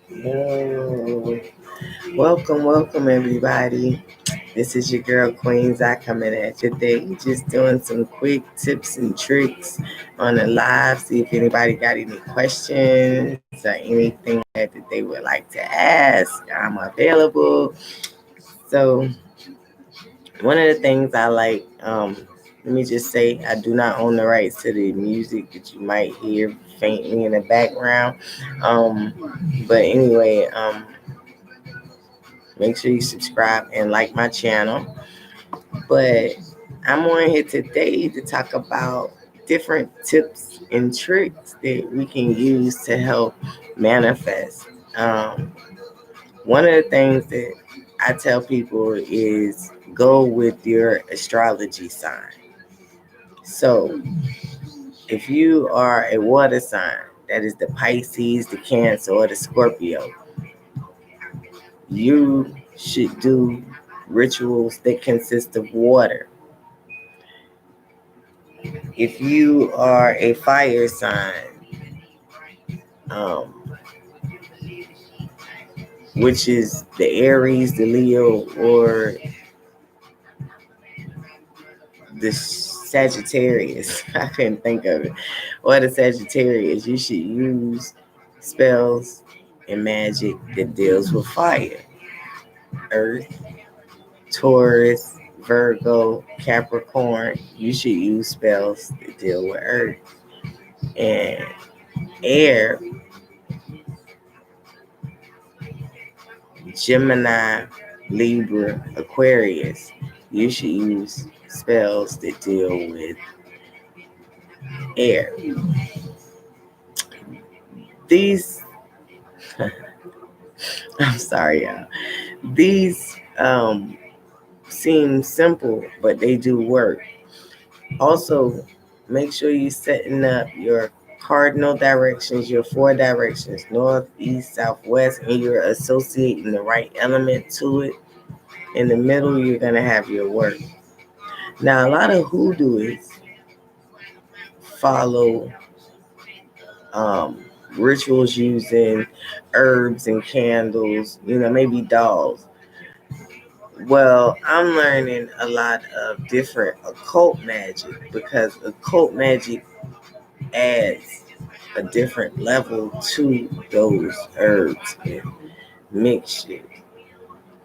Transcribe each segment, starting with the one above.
Whoa. Welcome, everybody. This is your girl Queens. I coming at you today, just doing some quick tips and tricks on the live. See if anybody got any questions or anything that they would like to ask. I'm available. So one of the things I like, let me just say, I do not own the rights to the music that you might hear faintly in the background. But anyway, make sure you subscribe and like my channel. But I'm on here today to talk about different tips and tricks that we can use to help manifest. One of the things that I tell people is go with your astrology sign. So if you are a water sign, that is the Pisces, the Cancer, or the Scorpio, you should do rituals that consist of water. If you are a fire sign, which is the Aries, the Leo, or the Sagittarius, I couldn't think of it, or the Sagittarius, you should use spells and magic that deals with fire. Earth, Taurus, Virgo, Capricorn, you should use spells that deal with earth. And air, Gemini, Libra, Aquarius, you should use spells that deal with air. These, I'm sorry, y'all. These seem simple, but they do work. Also, make sure you're setting up your cardinal directions, your 4 directions, north, east, south, west, and you're associating the right element to it. In the middle, you're going to have your work. Now, a lot of hoodooists follow rituals using herbs and candles, maybe dolls. Well, I'm learning a lot of different occult magic because occult magic adds a different level to those herbs and mixtures.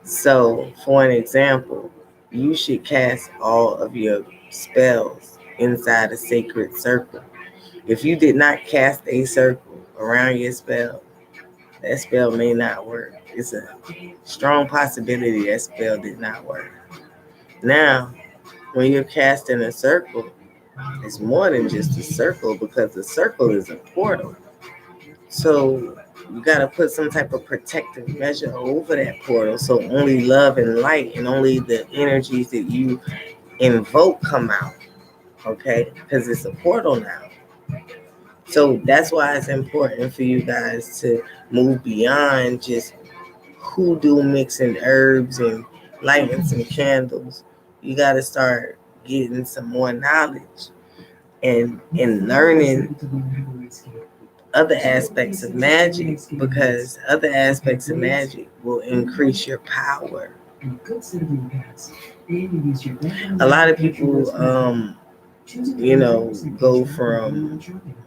So, for an example, you should cast all of your spells inside a sacred circle. If you did not cast a circle around your spell, that spell may not work. It's a strong possibility that spell did not work. Now, when you're casting a circle, it's more than just a circle because the circle is a portal. So you got to put some type of protective measure over that portal so only love and light and only the energies that you invoke come out, okay? Because it's a portal now. So that's why it's important for you guys to move beyond just hoodoo mixing herbs and lighting some candles. You got to start getting some more knowledge and learning other aspects of magic, because other aspects of magic will increase your power. A lot of people go from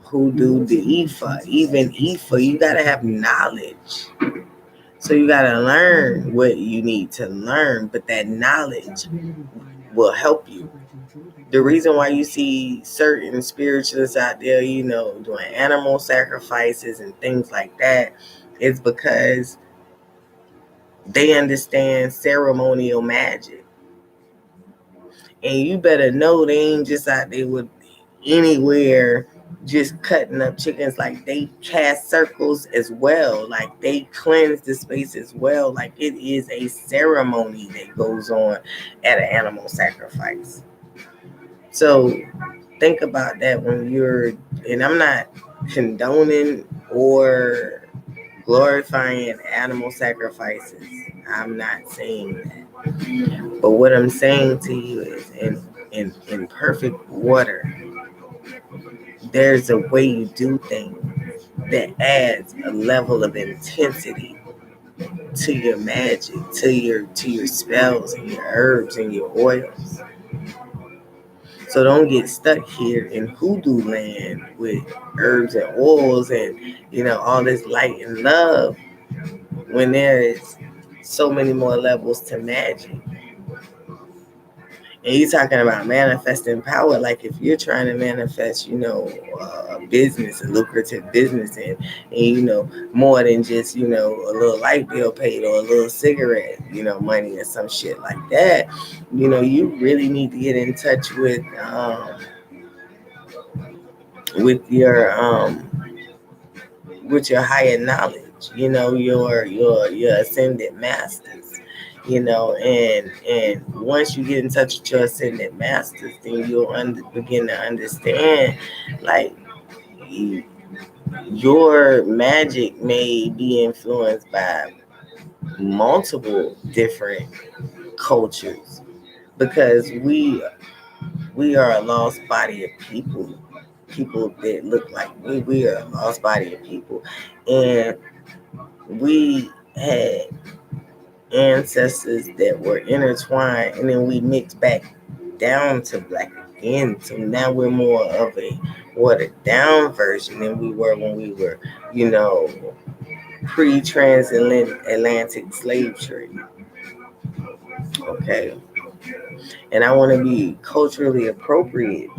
hoodoo to Ifa. Even Ifa, you gotta have knowledge. So you gotta learn what you need to learn, but that knowledge will help you. The reason why you see certain spiritualists out there, doing animal sacrifices and things like that is because they understand ceremonial magic. And you better know they ain't just out there with anywhere just cutting up chickens. Like, they cast circles as well. Like, they cleanse the space as well. Like, it is a ceremony that goes on at an animal sacrifice. So think about that when and I'm not condoning or glorifying animal sacrifices. I'm not saying that. But what I'm saying to you is, in perfect order, there's a way you do things that adds a level of intensity to your magic, to your spells and your herbs and your oils. So don't get stuck here in hoodoo land with herbs and oils and all this light and love when there is so many more levels to magic. And you're talking about manifesting power. Like if you're trying to manifest, a business, a lucrative business, and more than just, a little light bill paid or a little cigarette, money or some shit like that, you really need to get in touch with your higher knowledge, your ascended masters, and once you get in touch with your ascended masters, then you'll begin to understand, like, your magic may be influenced by multiple different cultures, because we are a lost body of people that look like we are a lost body of people, and we had ancestors that were intertwined, and then we mixed back down to black again. So now we're more of a watered down version than we were when we were, pre-transatlantic slave trade. Okay. And I want to be culturally appropriate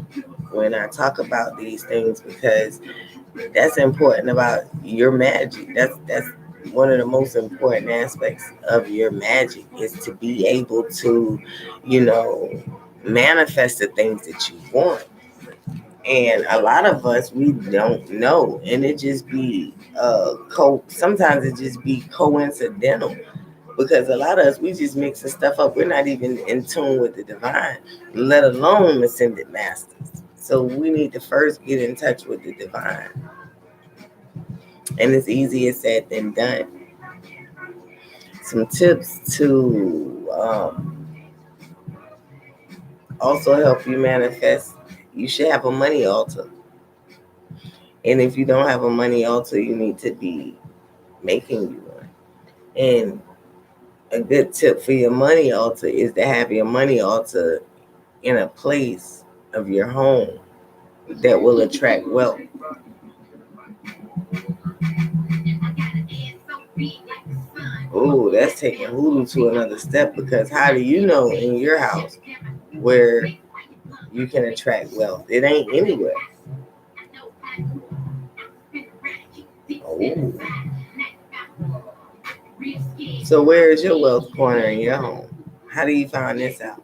when I talk about these things, because that's important about your magic. That's one of the most important aspects of your magic, is to be able to, manifest the things that you want. And a lot of us, we don't know, and it just be sometimes it just be coincidental, because a lot of us, we just mixing stuff up. We're not even in tune with the divine, let alone ascended masters. So we need to first get in touch with the divine, and it's easier said than done. Some tips to also help you manifest: you should have a money altar, and if you don't have a money altar, you need to be making you one. And a good tip for your money altar is to have your money altar in a place of your home that will attract wealth. Oh, that's taking hoodoo to another step, because how do you know in your house where you can attract wealth? It ain't anywhere. Oh. So where is your wealth corner in your home? How do you find this out?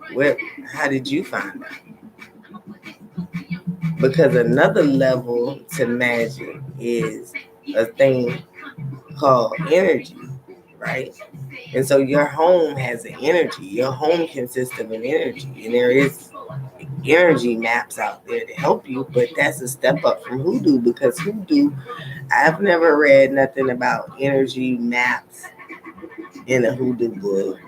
How did you find out? Because another level to magic is a thing called energy, right? And so your home has an energy. Your home consists of an energy, and there is energy maps out there to help you, but that's a step up from hoodoo, because hoodoo, I've never read nothing about energy maps in a hoodoo book.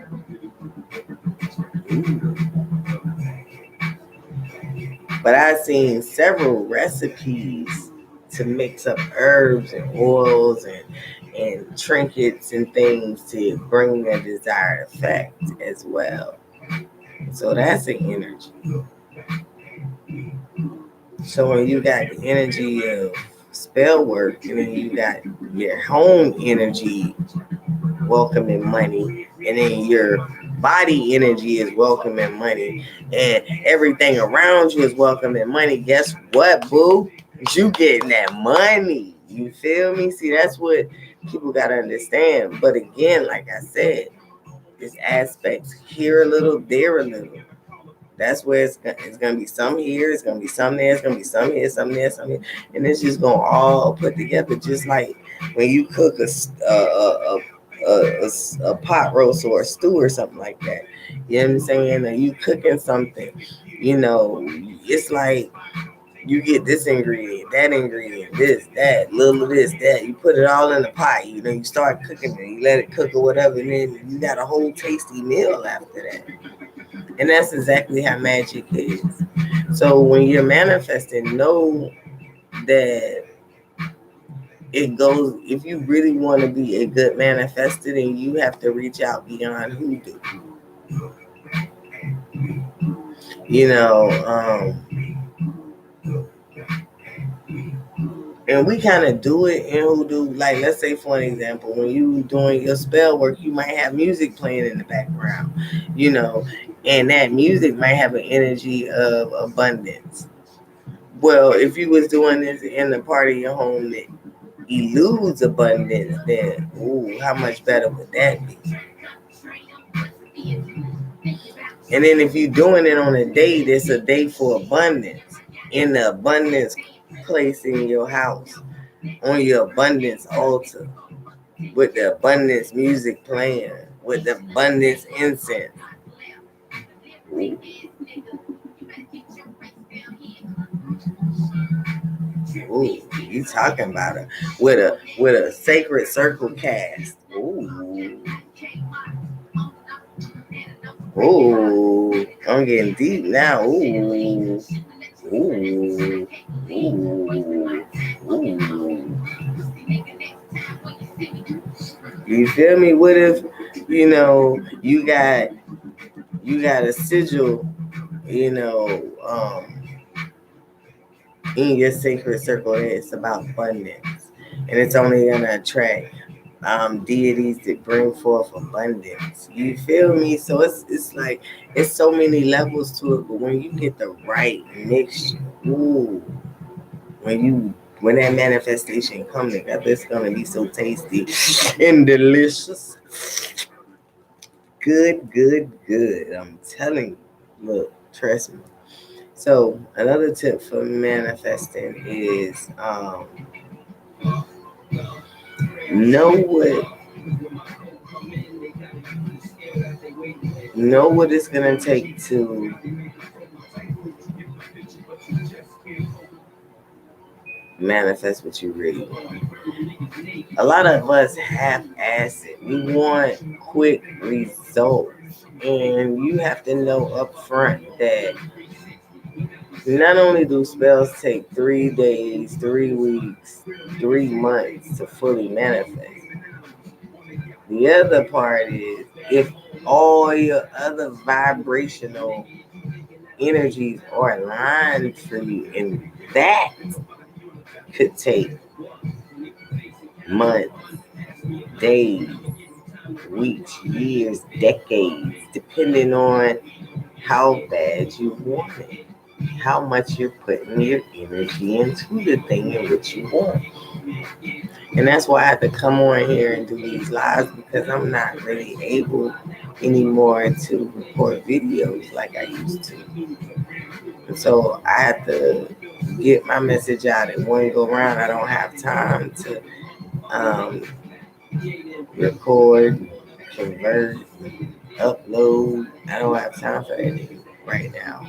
But I've seen several recipes to mix up herbs and oils and trinkets and things to bring a desired effect as well. So that's the energy. So when you got the energy of spell work, and then you got your home energy welcoming money, and then your body energy is welcoming money, and everything around you is welcoming money, guess what, boo? You getting that money. You feel me? See, that's what people got to understand. But again, like I said, there's aspects here a little, there a little. That's where it's going to be some here, it's going to be some there, it's going to be some here, some there, some here. And it's just going to all put together, just like when you cook a pot roast or a stew or something like that. You know what I'm saying? Or you cooking something, it's like you get this ingredient, this, that, little of this, that. You put it all in the pot. You start cooking it. You let it cook or whatever, and then you got a whole tasty meal after that. And that's exactly how magic is. So when you're manifesting, know that it goes, if you really want to be a good manifester, then you have to reach out beyond hoodoo. You know, and we kind of do it in hoodoo. Like, let's say, for an example, when you doing your spell work, you might have music playing in the background, you know, and that music might have an energy of abundance. Well, if you was doing this in the part of your home that eludes abundance, then, ooh, how much better would that be? And then if you're doing it on a day that's a day for abundance, in the abundance place in your house, on your abundance altar, with the abundance music playing, with the abundance incense. Ooh. Ooh, you talking about it with a sacred circle cast. Ooh. Ooh. I'm getting deep now. Ooh. Ooh. Ooh. Ooh. You feel me? What if, you got a sigil, you know, in your sacred circle that's about abundance. And it's only gonna attract deities that bring forth abundance. You feel me? So it's like it's so many levels to it, but when you get the right mixture, ooh, when that manifestation comes together, it's gonna be so tasty and delicious. Good, good, good. I'm telling you. Look, trust me. So another tip for manifesting is know what know what it's gonna take to manifest what you really want. A lot of us half-ass it. We want quick results, and you have to know up front that not only do spells take 3 days, 3 weeks, 3 months to fully manifest. The other part is if all your other vibrational energies are aligned for you, and that could take months, days, weeks, years, decades, depending on how bad you want it, how much you're putting your energy into the thing in which you want. And that's why I have to come on here and do these lives, because I'm not really able anymore to record videos like I used to. And so I have to get my message out in one go round. I don't have time to um, record, convert, upload. I don't have time for anything right now.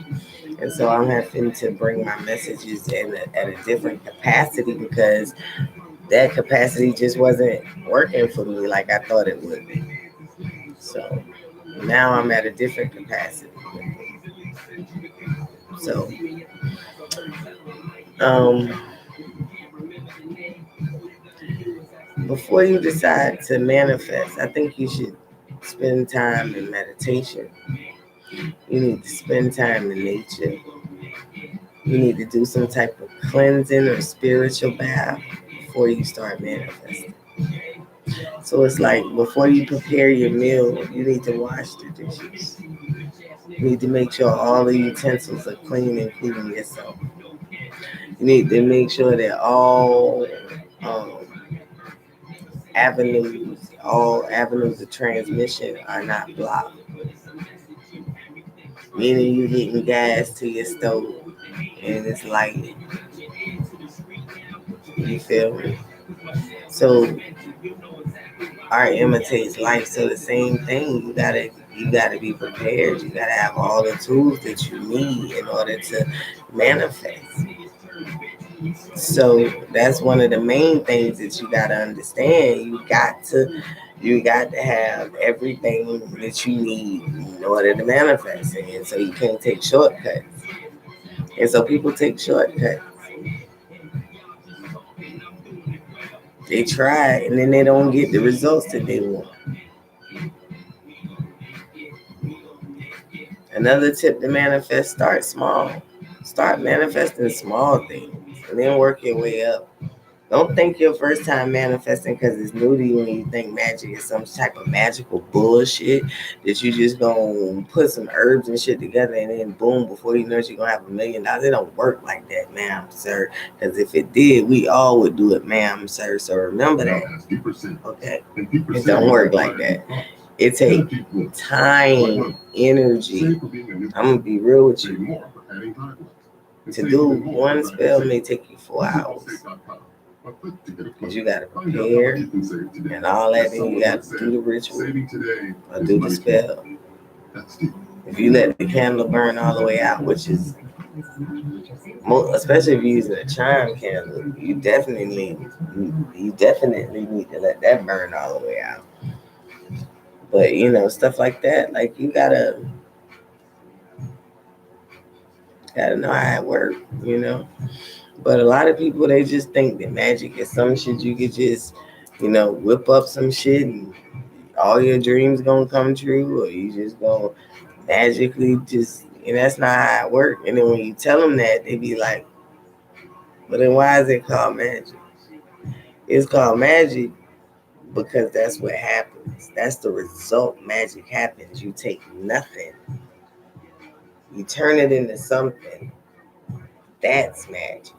And so I'm having to bring my messages in at a different capacity, because that capacity just wasn't working for me like I thought it would be. So now I'm at a different capacity. So um, before you decide to manifest, I think you should spend time in meditation. You need to spend time in nature. You need to do some type of cleansing or spiritual bath before you start manifesting. So it's like before you prepare your meal, you need to wash the dishes. You need to make sure all the utensils are clean, including yourself. You need to make sure that um, all avenues of transmission are not blocked. Meaning you getting gas to your stove and it's lighted. You feel me? So art imitates life. So the same thing, you gotta be prepared. You gotta have all the tools that you need in order to manifest. So that's one of the main things that you gotta understand. You got to You got to have everything that you need in order to manifest it. And so you can't take shortcuts. And so people take shortcuts. They try and then they don't get the results that they want. Another tip to manifest, start small. Start manifesting small things and then work your way up. Don't think your first time manifesting because it's new to you and you think magic is some type of magical bullshit that you just gonna put some herbs and shit together and then boom, before you know it, you're gonna have $1 million. It don't work like that, ma'am, sir. Because if it did, we all would do it, ma'am, sir. So remember that. Okay? It don't work like that. It takes time, energy. I'm gonna be real with you. To do one spell may take you 4 hours. Because you got to prepare and all that, then you got to do the ritual or do the spell. If you let the candle burn all the way out, which is, especially if you're using a chime candle, you definitely need to let that burn all the way out. But you know, stuff like that, like you gotta know how it works, you know. But a lot of people, they just think that magic is some shit you could just, you know, whip up some shit and all your dreams gonna come true, or you just gonna magically just, and that's not how it works. And then when you tell them that, they be like, but then why is it called magic? It's called magic because that's what happens. That's the result. Magic happens. You take nothing, you turn it into something. That's magic.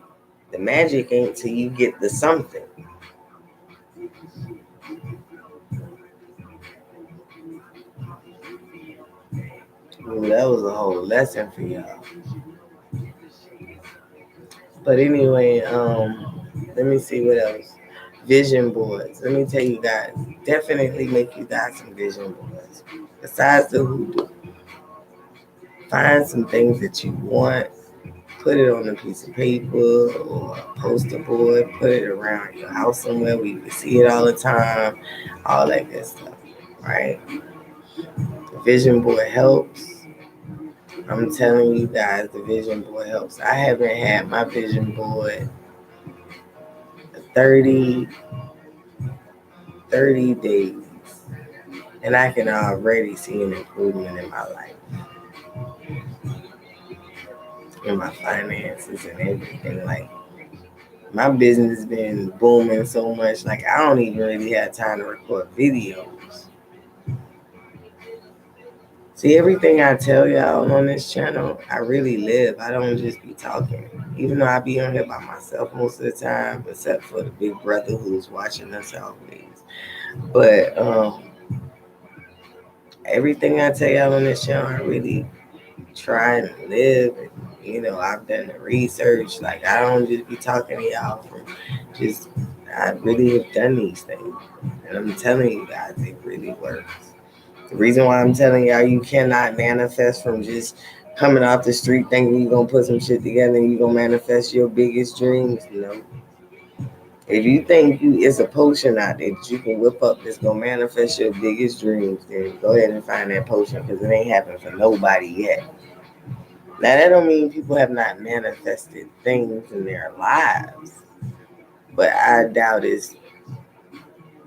The magic ain't till you get the something. Ooh, that was a whole lesson for y'all. But anyway, let me see what else. Vision boards. Let me tell you guys, definitely make you guys some vision boards. Besides the hoodoo, find some things that you want, put it on a piece of paper or a poster board, put it around your house somewhere where you can see it all the time, all that good stuff, right? The vision board helps. I'm telling you guys, the vision board helps. I haven't had my vision board 30 days, and I can already see an improvement in my life, in my finances and everything. Like, my business has been booming so much, like I don't even really have time to record videos. See, everything I tell y'all on this channel, I really live. I don't just be talking. Even though I be on here by myself most of the time, except for the big brother who's watching us always. But everything I tell y'all on this channel, I really try and live. And, you know, I've done the research. Like, I don't just be talking to y'all from just, I really have done these things. And I'm telling you guys, it really works. The reason why I'm telling y'all you cannot manifest from just coming off the street thinking you're going to put some shit together and you're going to manifest your biggest dreams, you know. If you think it's a potion out there that you can whip up that's going to manifest your biggest dreams, then go ahead and find that potion because it ain't happened for nobody yet. Now, that don't mean people have not manifested things in their lives, but I doubt it's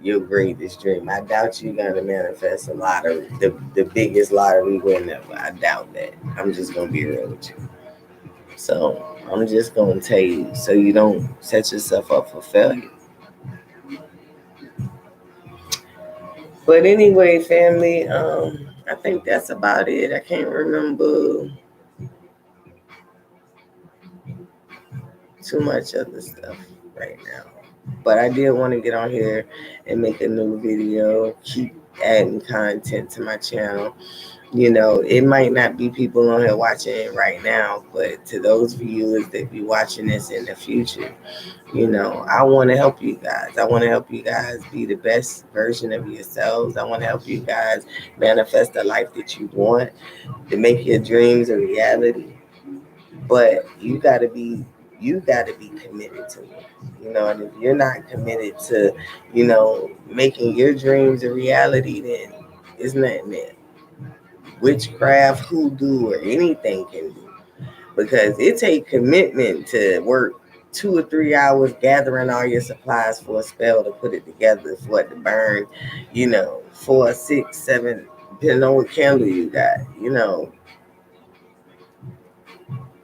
your greatest dream. I doubt you're going to manifest a lottery, the biggest lottery win ever. I doubt that. I'm just going to be real with you. So I'm just going to tell you so you don't set yourself up for failure. But anyway, family, I think that's about it. I can't remember too much other stuff right now. But I did want to get on here and make a new video, keep adding content to my channel. You know, it might not be people on here watching it right now, but to those viewers that be watching this in the future, you know, I want to help you guys. I want to help you guys be the best version of yourselves. I want to help you guys manifest the life that you want, to make your dreams a reality. But you got to be you got to be committed to it. And if you're not committed to, making your dreams a reality, then it's nothing that witchcraft, hoodoo, or anything can do. Because it takes commitment to work 2 or 3 hours gathering all your supplies for a spell to put it together, for it to burn, 4, 6, 7, depending on what candle you got.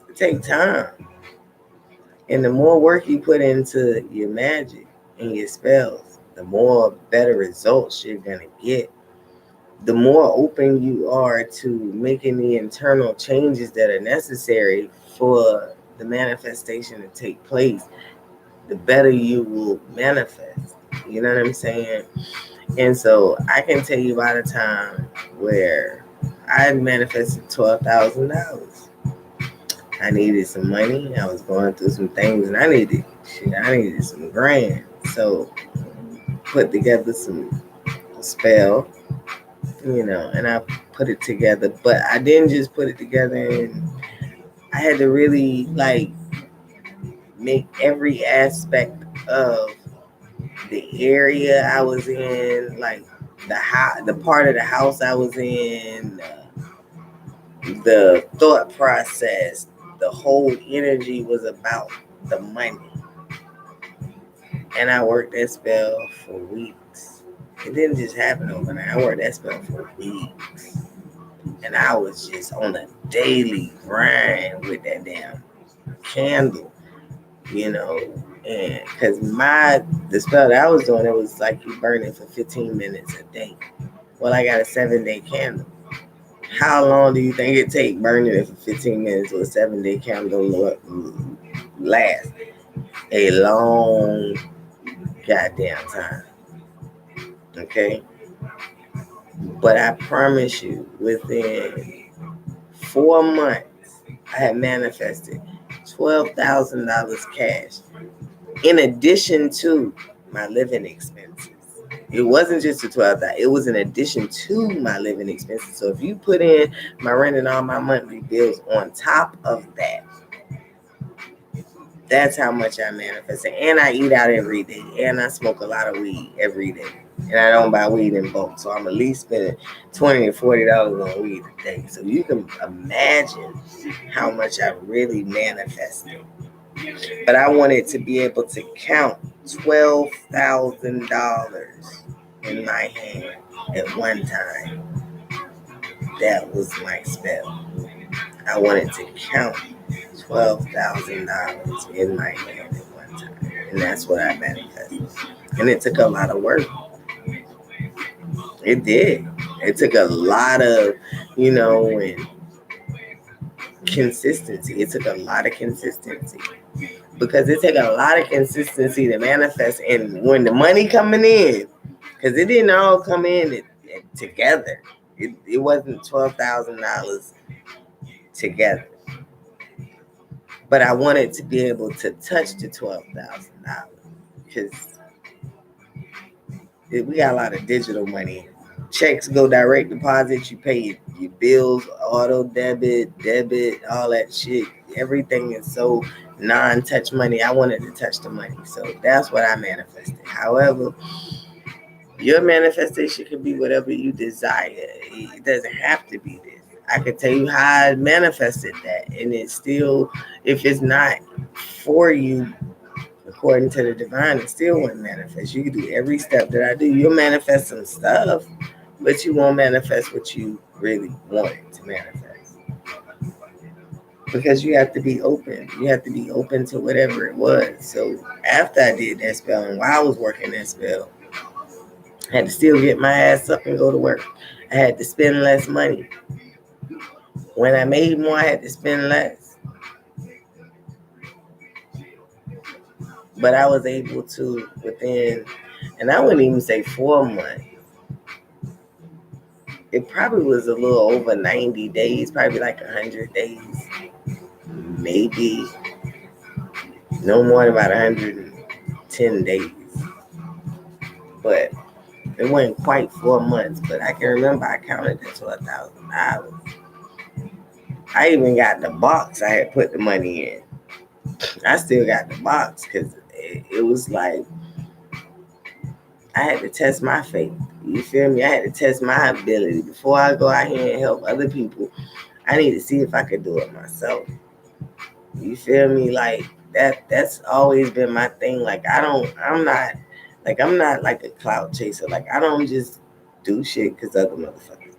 It takes time. And the more work you put into your magic and your spells, the more better results you're going to get. The more open you are to making the internal changes that are necessary for the manifestation to take place, the better you will manifest. You know what I'm saying? And so I can tell you about a time where I manifested $12,000. I needed some money. I was going through some things, and I needed some grand. So put together some spell, and I put it together. But I didn't just put it together, and I had to really make every aspect of the area I was in, the part of the house I was in, the thought process, the whole energy was about the money. And I worked that spell for weeks. It didn't just happen overnight. I worked that spell for weeks. And I was just on a daily grind with that damn candle, and because the spell that I was doing, it was like you burn it for 15 minutes a day. Well, I got a 7-day candle. How long do you think it take burning it for 15 minutes with a 7-day candle last? A long goddamn time. Okay? But I promise you, within 4 months, I had manifested $12,000 cash in addition to my living expenses. It wasn't just the $12,000. It was in addition to my living expenses. So if you put in my rent and all my monthly bills on top of that, that's how much I manifested. And I eat out every day. And I smoke a lot of weed every day. And I don't buy weed in bulk. So I'm at least spending $20 to $40 on weed a day. So you can imagine how much I really manifested. But I wanted to be able to count $12,000 in my hand at one time. That was my spell. I wanted to count $12,000 in my hand at one time. And that's what I manifested. And it took a lot of work. It did. It took a lot of, and consistency. It took a lot of consistency. Because it took a lot of consistency to manifest. And when the money coming in, because it didn't all come in together. It wasn't $12,000 together. But I wanted to be able to touch the $12,000 because we got a lot of digital money. Checks go direct deposit. You pay your bills, auto debit, all that shit. Everything is so non-touch money. I wanted to touch the money. So that's what I manifested. However, your manifestation can be whatever you desire. It doesn't have to be this. I could tell you how I manifested that. And it's still, if it's not for you, according to the divine, it still won't manifest. You can do every step that I do. You'll manifest some stuff, but you won't manifest what you really wanted to manifest. Because you have to be open. You have to be open to whatever it was. So after I did that spell, and while I was working that spell, I had to still get my ass up and go to work. I had to spend less money. When I made more, I had to spend less. But I was able to, within, and I wouldn't even say 4 months. It probably was a little over 90 days, probably like 100 days. Maybe no more than about 110 days. But it wasn't quite 4 months. But I can remember I counted that $12,000. I even got the box I had put the money in. I still got the box because it was like I had to test my faith. You feel me? I had to test my ability before I go out here and help other people. I need to see if I could do it myself. You feel me? Like that's always been my thing. Like I'm not like a clout chaser. Like I don't just do shit because other motherfuckers do.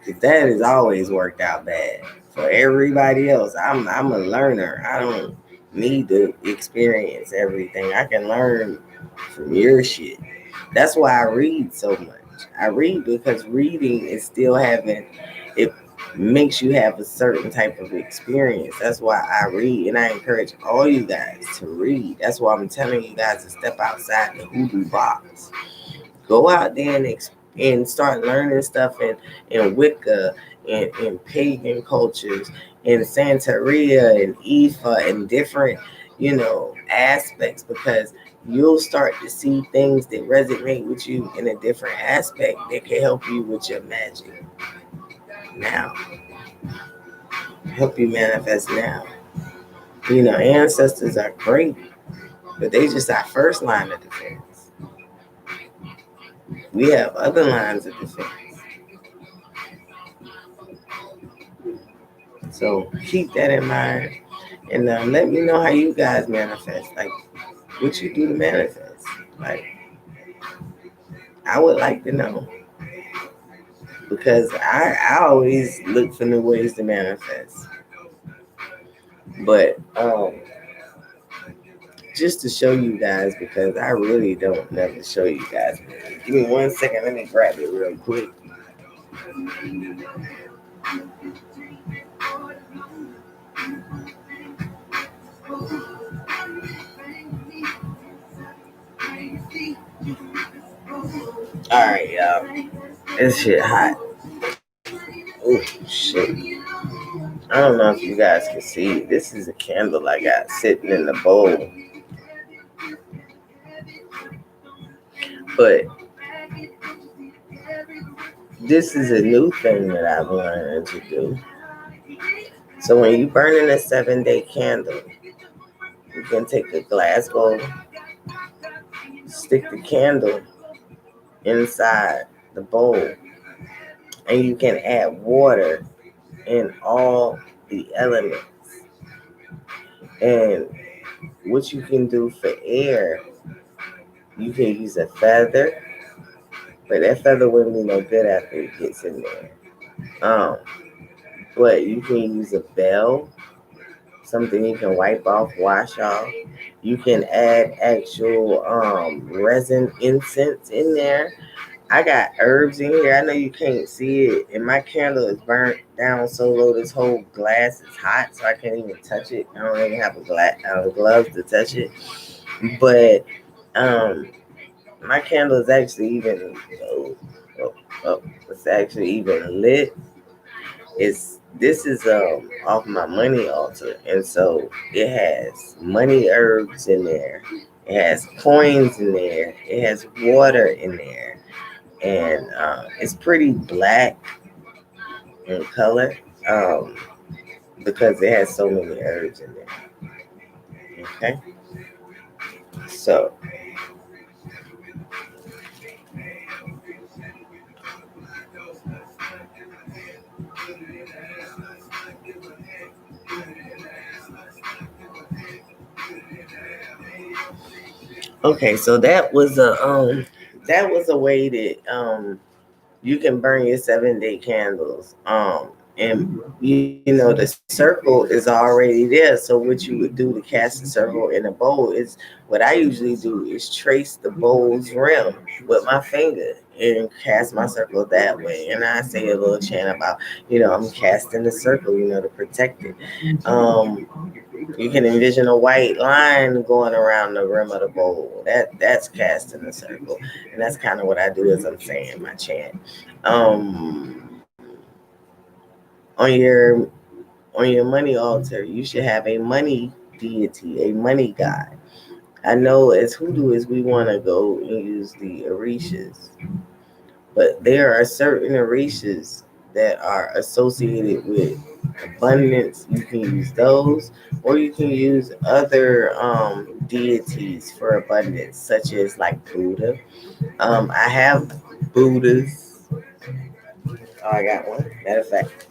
Cause that has always worked out bad for everybody else. I'm a learner. I don't need to experience everything. I can learn from your shit. That's why I read so much. I read because reading is still having it makes you have a certain type of experience. That's why I read, and I encourage all you guys to read. That's why I'm telling you guys to step outside the hoodoo box. Go out there and start learning stuff in Wicca and in pagan cultures, in Santeria and Ifa and different, aspects, because you'll start to see things that resonate with you in a different aspect that can help you with your magic now, help you manifest now. Ancestors are great, but they just our first line of defense. We have other lines of defense. So keep that in mind, and let me know how you guys manifest. Like, what you do to manifest. Like, I would like to know, because I always look for new ways to manifest. But just to show you guys, because I really don't never show you guys. Give me 1 second. Let me grab it real quick. All right, y'all. This shit hot. Oh shit. I don't know if you guys can see. This is a candle I got sitting in the bowl. But this is a new thing that I've learned to do. So when you burning a 7-day candle, you can take a glass bowl, stick the candle inside the bowl, and you can add water in all the elements. And what you can do for air, you can use a feather, but that feather wouldn't be no good after it gets in there. But you can use a bell, something you can wipe off, wash off. You can add actual resin incense in there. I got herbs in here. I know you can't see it, and my candle is burnt down so low. This whole glass is hot, so I can't even touch it. I don't even have gloves to touch it. But my candle is actually even it's actually even lit. This is off my money altar, and so it has money herbs in there. It has coins in there. It has water in there, and it's pretty black in color because it has so many herbs in there. Okay, so so that was a way that you can burn your 7-day candles. And the circle is already there. So what you would do to cast the circle in a bowl is what I usually do is trace the bowl's rim with my finger and cast my circle that way. And I say a little chant about, I'm casting the circle, to protect it. You can envision a white line going around the rim of the bowl. That's casting the circle. And that's kind of what I do as I'm saying my chant. On your money altar, you should have a money deity, a money god. I know as hoodooists we want to go and use the orishas, but there are certain orishas that are associated with abundance, you can use those, or you can use other deities for abundance, such as like Buddha. I have Buddhas. Oh, I got one. Matter of fact,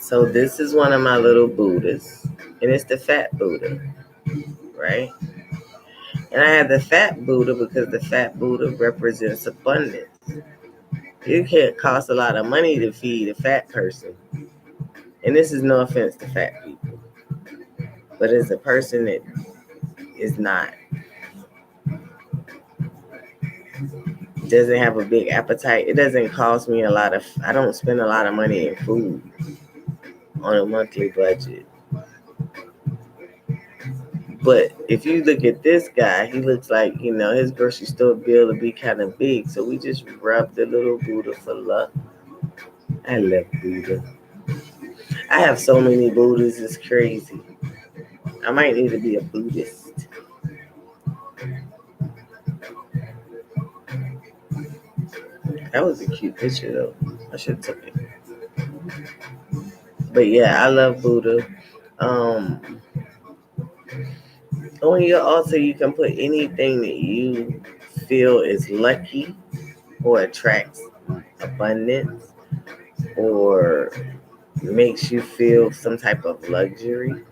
so this is one of my little Buddhas, and it's the fat Buddha, right? And I have the fat Buddha because the fat Buddha represents abundance. It can't cost a lot of money to feed a fat person. And this is no offense to fat people, but as a person that is not, doesn't have a big appetite, it doesn't cost me a lot of, I don't spend a lot of money in food on a monthly budget. But if you look at this guy, he looks like, his grocery store bill will be kind of big. So we just rub the little Buddha for luck. I love Buddha. I have so many Buddhas, it's crazy. I might need to be a Buddhist. That was a cute picture though. I should have took it. But yeah, I love Buddha. Um, on your altar, you can put anything that you feel is lucky or attracts abundance or makes you feel some type of luxury.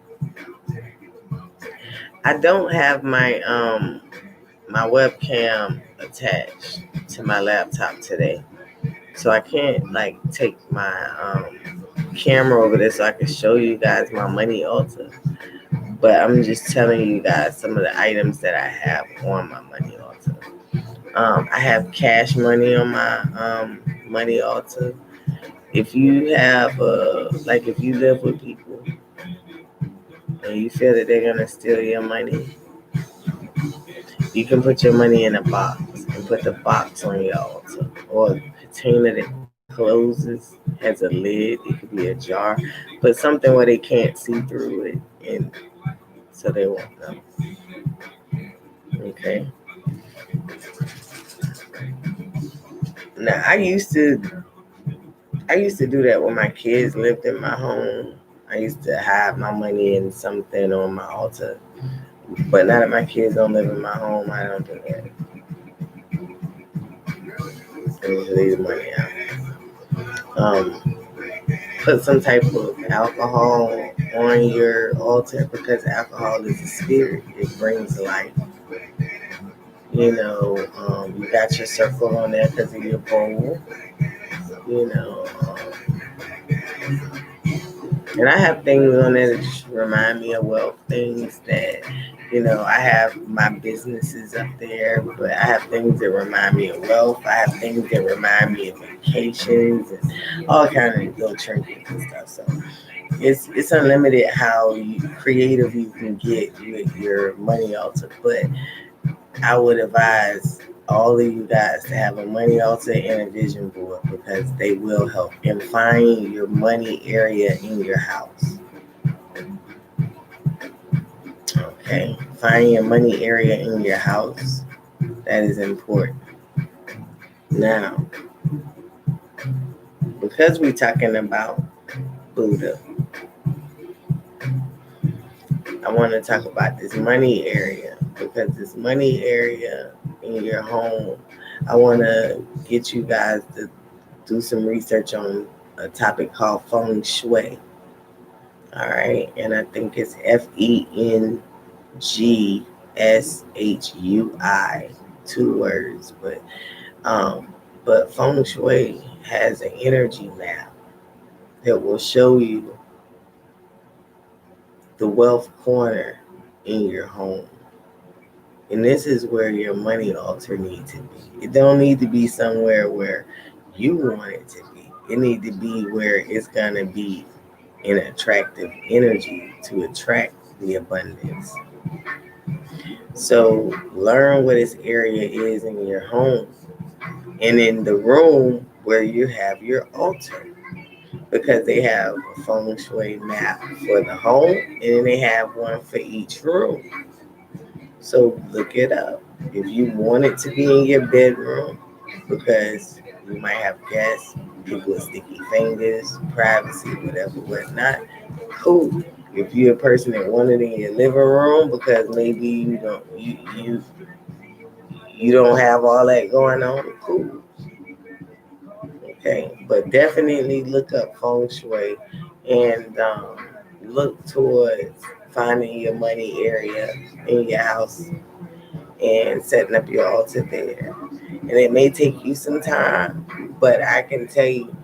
I don't have my webcam attached to my laptop today, so I can't like take my camera over there so I can show you guys my money altar. But I'm just telling you guys some of the items that I have on my money altar. I have cash money on my money altar. If you have like if you live with people and you feel that they're gonna steal your money, you can put your money in a box and put the box on your altar, or a container that closes, has a lid. It could be a jar. Put something where they can't see through it, and so they won't know. Okay. Now I used to do that when my kids lived in my home. I used to hide my money in something on my altar. But now that my kids don't live in my home, I don't do that. I just leave the money out. Put some type of alcohol on your altar because alcohol is a spirit. It brings life. You got your circle on there because of your bowl. You know, and I have things on there that just remind me of wealth, things that, I have my businesses up there, but I have things that remind me of wealth. I have things that remind me of vacations and all kinds of little trinkets and stuff. So it's unlimited how creative you can get with your money altar. But I would advise all of you guys to have a money altar and a vision board because they will help. And find your money area in your house. Okay, find your money area in your house. That is important. Now, because we're talking about Buddha, I want to talk about this money area because this money area in your home, I want to get you guys to do some research on a topic called feng shui. All right, and I think it's FENGSHUI, 2 words, but feng shui has an energy map that will show you the wealth corner in your home. And this is where your money altar needs to be. It don't need to be somewhere where you want it to be. It need to be where it's gonna be an attractive energy to attract the abundance. So learn what this area is in your home and in the room where you have your altar. Because they have a feng shui map for the home and then they have one for each room. So look it up. If you want it to be in your bedroom, because you might have guests, people with sticky fingers, privacy, whatever, whatnot, cool. If you're a person that wanted it in your living room because maybe you don't have all that going on, cool. Okay, but definitely look up feng shui and look towards finding your money area in your house and setting up your altar there. And it may take you some time, but I can tell you,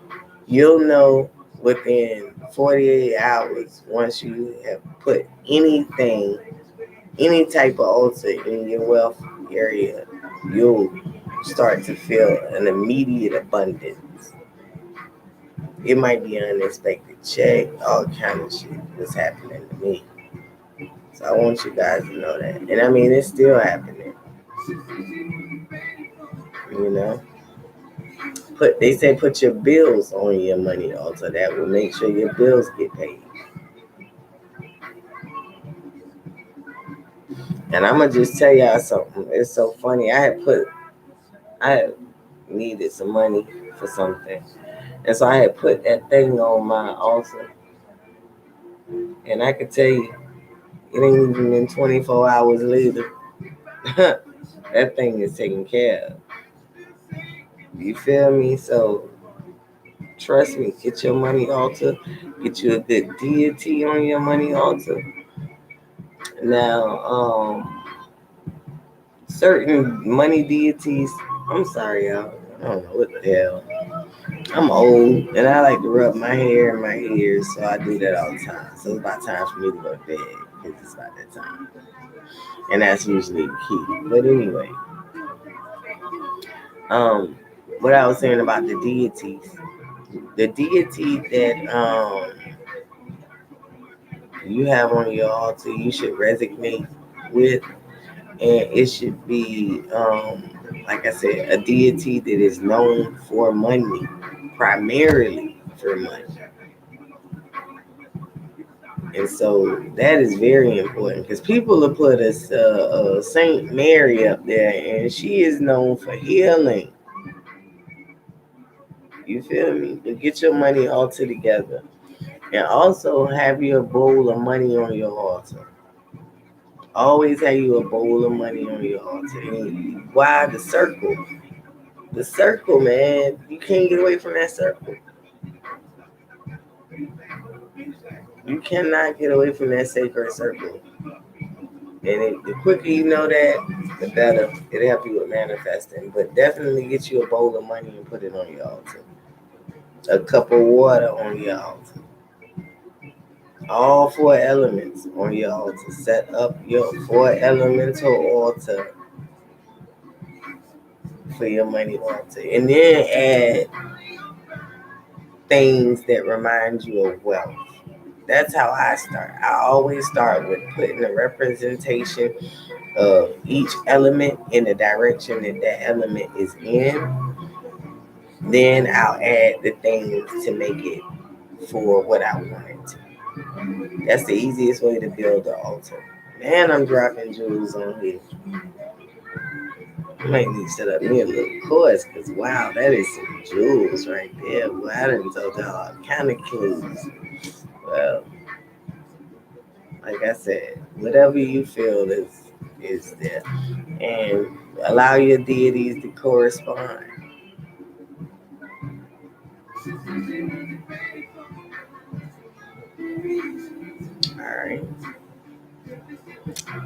you'll know within 48 hours once you have put anything, any type of altar in your wealth area, you'll start to feel an immediate abundance. It might be an unexpected check, all kind of shit was happening to me. So I want you guys to know that. And I mean, it's still happening, you know. They say put your bills on your money altar. That will make sure your bills get paid. And I'm gonna just tell y'all something. It's so funny. I had needed some money for something, and so I had put that thing on my altar. And I could tell you, it ain't even been 24 hours later. That thing is taken care of. You feel me? So trust me, get your money altar, get you a good deity on your money altar. Now, certain money deities, I'm sorry, y'all. I don't know what the hell. I'm old and I like to rub my hair and my ears, so I do that all the time. So it's about time for me to go to bed because it's about that time. And that's usually the key. But anyway, um, what I was saying about the deities, the deity that you have on your altar, you should resonate with, and it should be, like I said, a deity that is known for money, primarily for money. And so that is very important because people will put a Saint Mary up there, and she is known for healing. You feel me? But get your money altar together, and also have your bowl of money on your altar. Always have you a bowl of money on your altar. And why the circle? The circle, man. You can't get away from that circle. You cannot get away from that sacred circle. And the quicker you know that, the better. It'll help you with manifesting. But definitely get you a bowl of money and put it on your altar. A cup of water on your altar. All four elements on your altar. Set up your four elemental altar for your money altar. And then add things that remind you of wealth. That's how I start. I always start with putting a representation of each element in the direction that that element is in. Then I'll add the things to make it for what I want it to. That's the easiest way to build the altar. Man, I'm dropping jewels on here. I might need to set up me a little course because wow, that is some jewels right there. Well, I done told y'all all kind of clues. Well, like I said, whatever you feel is there, and allow your deities to correspond.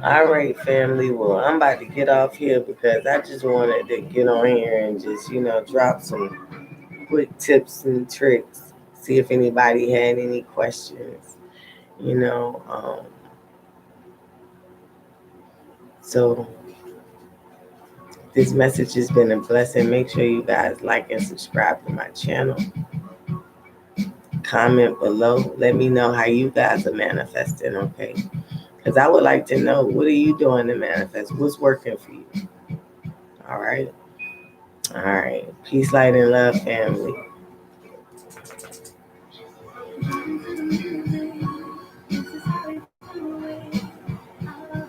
All right, family. Well, I'm about to get off here because I just wanted to get on here and just drop some quick tips and tricks. See if anybody had any questions. You know, so this message has been a blessing. Make sure you guys like and subscribe to my channel. Comment below. Let me know how you guys are manifesting, okay? Because I would like to know, what are you doing to manifest? What's working for you? All right. All right. Peace, light, and love, family.